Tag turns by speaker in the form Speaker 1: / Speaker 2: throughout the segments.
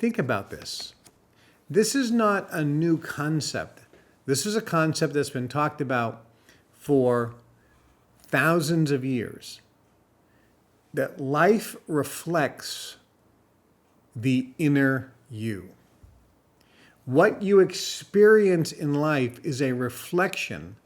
Speaker 1: Think about this. This is not a new concept. This is a concept that's been talked about for thousands of years. That life reflects the inner you. What you experience in life is a reflection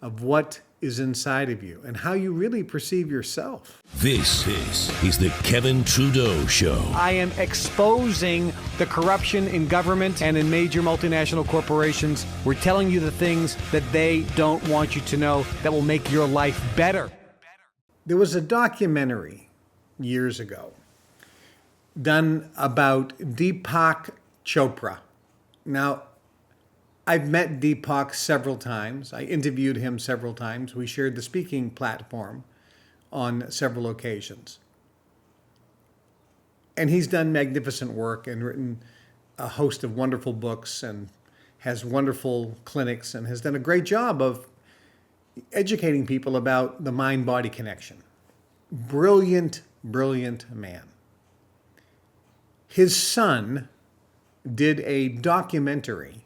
Speaker 1: of what is inside of you and how you really perceive yourself.
Speaker 2: This is the Kevin Trudeau Show.
Speaker 3: I am exposing the corruption in government and in major multinational corporations. We're telling you the things that they don't want you to know that will make your life better.
Speaker 1: There was a documentary years ago done about Deepak Chopra. Now, I've met Deepak several times. I interviewed him several times. We shared the speaking platform on several occasions. And he's done magnificent work and written a host of wonderful books and has wonderful clinics and has done a great job of educating people about the mind-body connection. Brilliant, brilliant man. His son did a documentary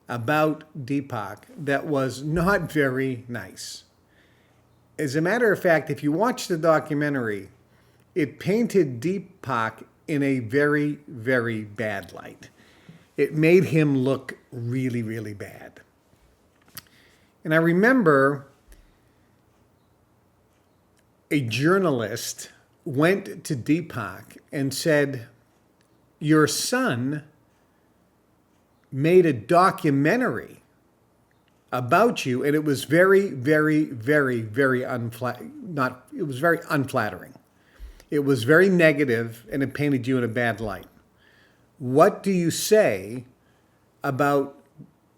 Speaker 1: about Deepak that was not very nice. As a matter of fact, if you watch the documentary, it painted Deepak in a very, very bad light. It made him look really, really bad. And I remember a journalist went to Deepak and said, "Your son made a documentary about you, and it was very, very, very, very it was very unflattering. It was very negative, and it painted you in a bad light. What do you say about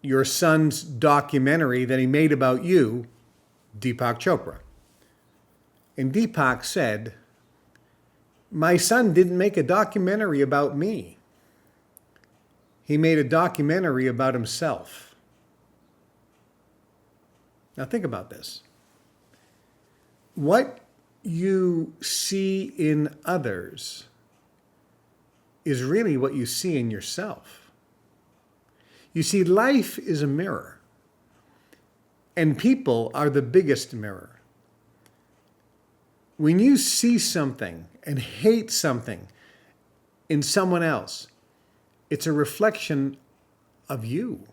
Speaker 1: your son's documentary that he made about you, Deepak Chopra?" And Deepak said, "My son didn't make a documentary about me. He made a documentary about himself." Now think about this. What you see in others is really what you see in yourself. You see, life is a mirror, and people are the biggest mirror. When you see something and hate something in someone else, it's a reflection of you.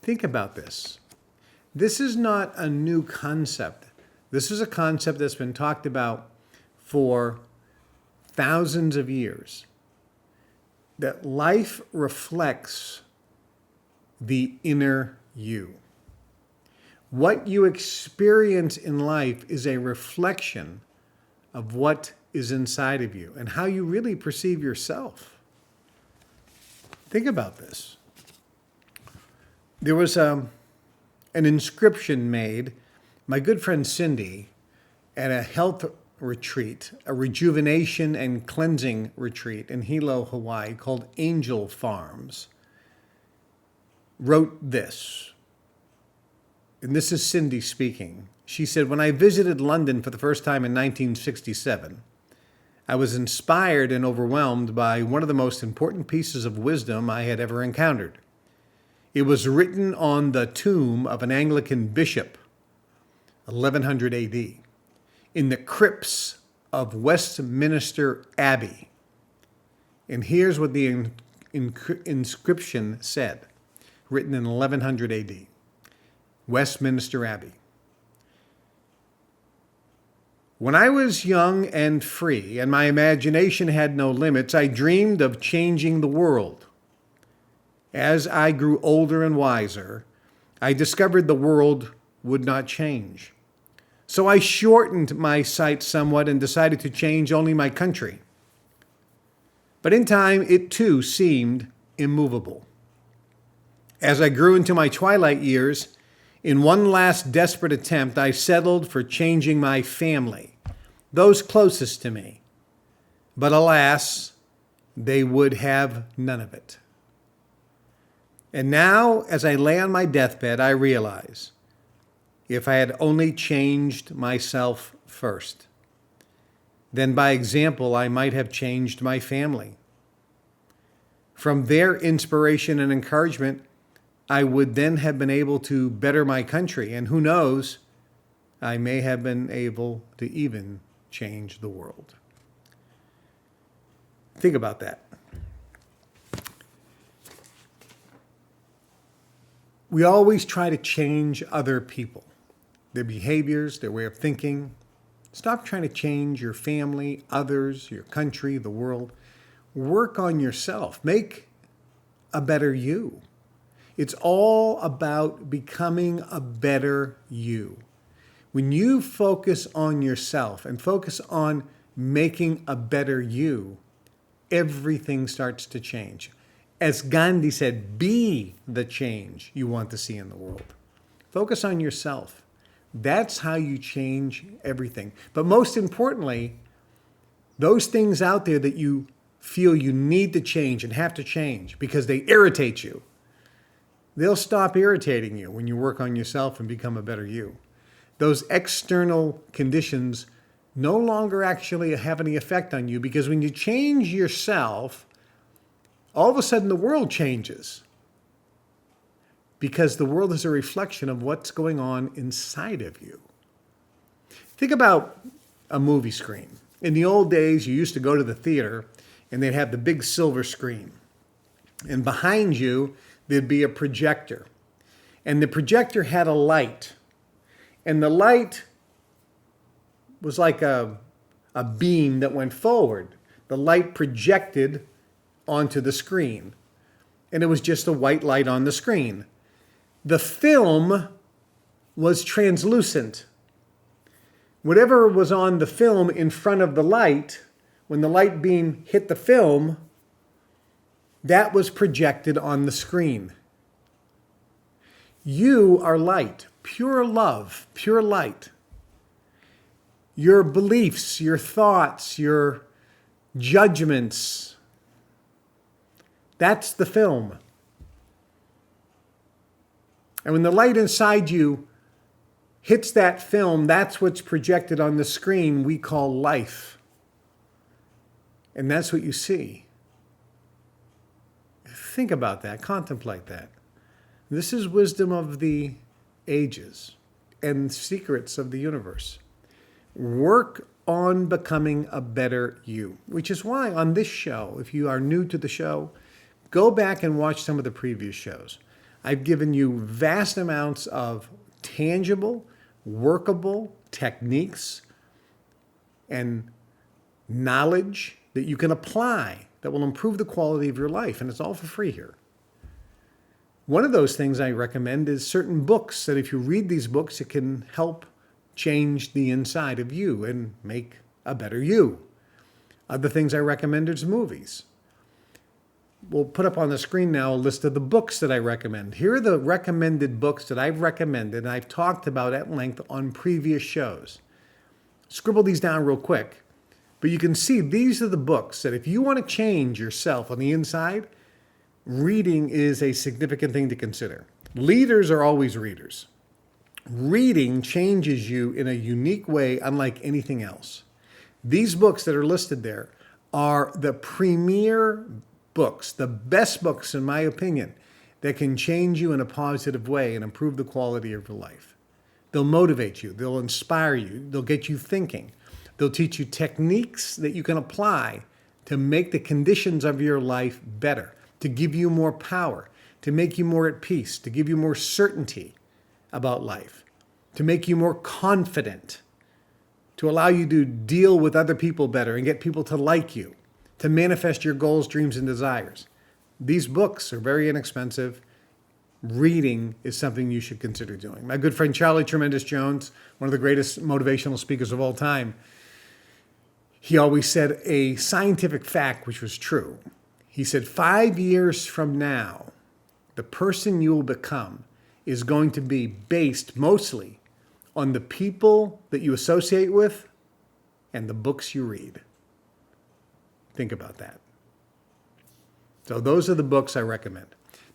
Speaker 1: Think about this. This is not a new concept. This is a concept that's been talked about for thousands of years. That life reflects the inner you. What you experience in life is a reflection of what is inside of you and how you really perceive yourself. Think about this. There was an inscription made, my good friend Cindy, at a health retreat, a rejuvenation and cleansing retreat in Hilo, Hawaii, called Angel Farms, wrote this. And this is Cindy speaking. She said, "When I visited London for the first time in 1967, I was inspired and overwhelmed by one of the most important pieces of wisdom I had ever encountered. It was written on the tomb of an Anglican bishop, 1100 AD, in the crypts of Westminster Abbey." And here's what the inscription said, written in 1100 AD, Westminster Abbey. "When I was young and free, and my imagination had no limits, I dreamed of changing the world. As I grew older and wiser, I discovered the world would not change. So I shortened my sight somewhat and decided to change only my country. But in time, it too seemed immovable. As I grew into my twilight years, in one last desperate attempt, I settled for changing my family, those closest to me. But alas, they would have none of it. And now, as I lay on my deathbed, I realize, if I had only changed myself first, then by example, I might have changed my family. From their inspiration and encouragement, I would then have been able to better my country. And who knows, I may have been able to even change the world. Think about that. We always try to change other people, their behaviors, their way of thinking. Stop trying to change your family, others, your country, the world. Work on yourself. Make a better you. It's all about becoming a better you. When you focus on yourself and focus on making a better you, everything starts to change. As Gandhi said, be the change you want to see in the world. Focus on yourself. That's how you change everything. But most importantly, those things out there that you feel you need to change and have to change because they irritate you, they'll stop irritating you when you work on yourself and become a better you. Those external conditions no longer actually have any effect on you, because when you change yourself, all of a sudden the world changes, because the world is a reflection of what's going on inside of you. Think about a movie screen. In the old days, you used to go to the theater and they'd have the big silver screen. And behind you, there'd be a projector. And the projector had a light. And the light was like a beam that went forward. The light projected onto the screen. And it was just a white light on the screen. The film was translucent. Whatever was on the film in front of the light, when the light beam hit the film, that was projected on the screen. You are light, pure love, pure light. Your beliefs, your thoughts, your judgments, that's the film. And when the light inside you hits that film, that's what's projected on the screen we call life. And that's what you see. Think about that. Contemplate that. This is wisdom of the ages and secrets of the universe. Work on becoming a better you, which is why on this show, if you are new to the show, go back and watch some of the previous shows. I've given you vast amounts of tangible, workable techniques and knowledge that you can apply that will improve the quality of your life, and it's all for free here. One of those things I recommend is certain books that if you read these books, it can help change the inside of you and make a better you. Other things I recommend is movies. We'll put up on the screen now a list of the books that I recommend. Here are the recommended books that I've recommended and I've talked about at length on previous shows. Scribble these down real quick. But you can see these are the books that if you want to change yourself on the inside, reading is a significant thing to consider. Leaders are always readers. Reading changes you in a unique way, unlike anything else. These books that are listed there are the premier books, the best books, in my opinion, that can change you in a positive way and improve the quality of your life. They'll motivate you. They'll inspire you. They'll get you thinking. They'll teach you techniques that you can apply to make the conditions of your life better, to give you more power, to make you more at peace, to give you more certainty about life, to make you more confident, to allow you to deal with other people better and get people to like you, to manifest your goals, dreams, and desires. These books are very inexpensive. Reading is something you should consider doing. My good friend Charlie Tremendous Jones, one of the greatest motivational speakers of all time, he always said a scientific fact which was true. He said, 5 years from now, the person you will become is going to be based mostly on the people that you associate with and the books you read. Think about that. So those are the books I recommend.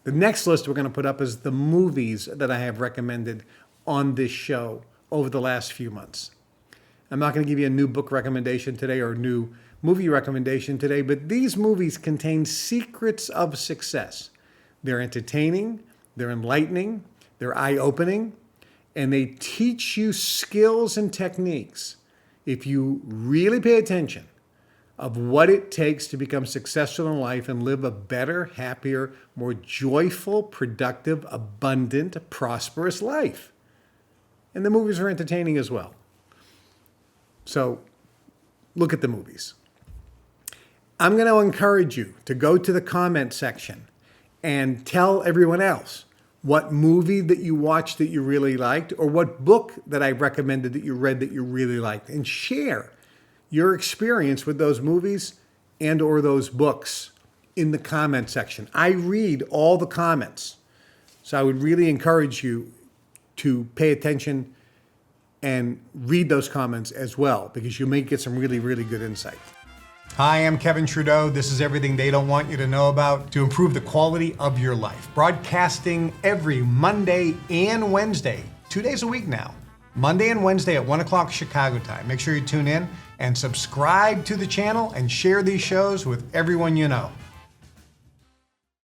Speaker 1: The next list we're going to put up is the movies that I have recommended on this show over the last few months. I'm not going to give you a new book recommendation today or a new movie recommendation today, but these movies contain secrets of success. They're entertaining, they're enlightening, they're eye-opening, and they teach you skills and techniques, if you really pay attention, of what it takes to become successful in life and live a better, happier, more joyful, productive, abundant, prosperous life. And the movies are entertaining as well. So look at the movies. I'm going to encourage you to go to the comment section and tell everyone else what movie that you watched that you really liked, or what book that I recommended that you read that you really liked, and share your experience with those movies and or those books in the comment section. I read all the comments. So I would really encourage you to pay attention and read those comments as well, because you may get some really, really good insight. Hi, I'm Kevin Trudeau. This is everything they don't want you to know about to improve the quality of your life. Broadcasting every Monday and Wednesday, 2 days a week now. Monday and Wednesday at 1 o'clock Chicago time. Make sure you tune in and subscribe to the channel and share these shows with everyone you know.